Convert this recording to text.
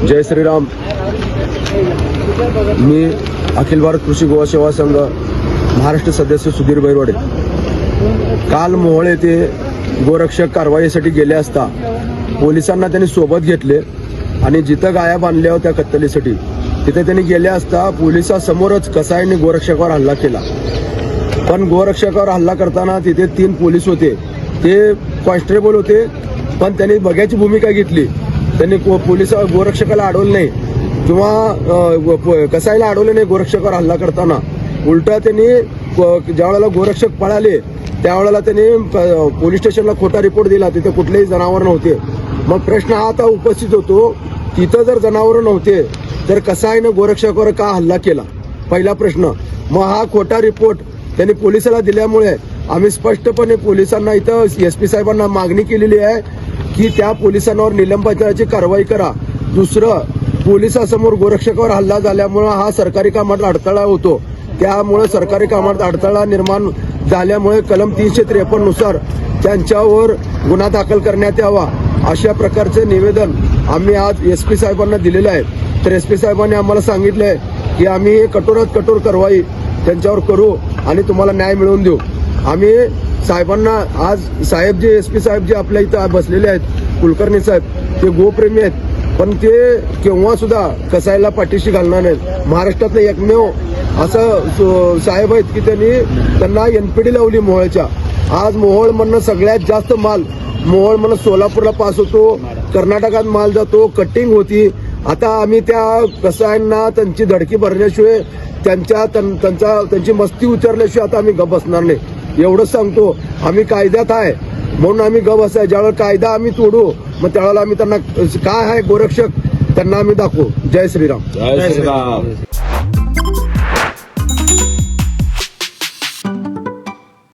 जय श्रीराम. मी अखिल भारत कृषी गोवा सेवा संघ महाराष्ट्र सदस्य सुधीर बैरवाडे. काल मोहोळ येथे गोरक्षक कारवाईसाठी गेले असता पोलिसांना त्यांनी सोबत घेतले आणि जिथं गाया बांधल्या होत्या कत्तलीसाठी तिथे त्यांनी गेले असता पोलिसांसमोरच कसाईने गोरक्षकावर हल्ला केला. पण गोरक्षकावर हल्ला करताना तिथे 3 पोलीस होते, ते कॉन्स्टेबल होते, पण त्यांनी बघ्याची भूमिका घेतली. त्यांनी गोरक्षकाला अडवलं नाही किंवा कसाईला अडवलं नाही. गोरक्षकावर हल्ला करताना उलटा त्यांनी ज्यावेळेला गोरक्षक पळाले त्यावेळेला त्यांनी पोलीस स्टेशनला खोटा रिपोर्ट दिला. तिथे कुठलेही जनावर नव्हते. मग प्रश्न हा आता उपस्थित होतो, तिथं जर जनावर नव्हते तर कसाईनं गोरक्षकावर का हल्ला केला, पहिला प्रश्न. मग हा खोटा रिपोर्ट त्यांनी पोलिसाला दिल्यामुळे आम्ही स्पष्टपणे पोलिसांना इथं SP साहेबांना मागणी केलेली आहे की त्या पोलिसांवर निलंबनाची कारवाई करा. दुसरं, पोलिसांसमोर गोरक्षकावर हल्ला झाल्यामुळे हा सरकारी कामात अडथळा होतो. त्यामुळे सरकारी कामात अडथळा निर्माण झाल्यामुळे कलम 353 नुसार त्यांच्यावर गुन्हा दाखल करण्यात यावा अशा प्रकारचे निवेदन आम्ही आज SP साहेबांना दिलेलं आहे. तर SP साहेबांनी आम्हाला सांगितलंय की आम्ही कठोरात कठोर कारवाई त्यांच्यावर करू आणि तुम्हाला न्याय मिळवून देऊ. आम्ही साहेबांना आज साहेब जे SP साहेब जे आपल्या इथं बसलेले आहेत, कुलकर्णी साहेब, ते गोप्रेमी आहेत, पण ते केव्हा सुद्धा कसाईला पाठीशी घालणार नाहीत. महाराष्ट्रातलं एकमेव असं साहेब आहेत की त्यांना NPD लावली मोहोळच्या. आज मोहोळमधनं सगळ्यात जास्त माल मोहोळमधनं सोलापूरला पास होतो, कर्नाटकात माल जातो, कटिंग होती. आता आम्ही त्या कसायांना त्यांची धडकी भरल्याशिवाय त्यांची मस्ती उतरल्याशिवाय आता आम्ही गप बसणार नाही. एवढंच सांगतो. आम्ही कायद्यात आहे म्हणून आम्ही गप बसाय. ज्यावेळेला कायदा आम्ही तोडू मग त्यावेळेला आम्ही त्यांना काय आहे गोरक्षक त्यांना आम्ही दाखवू. जय श्रीराम. जय श्रीराम.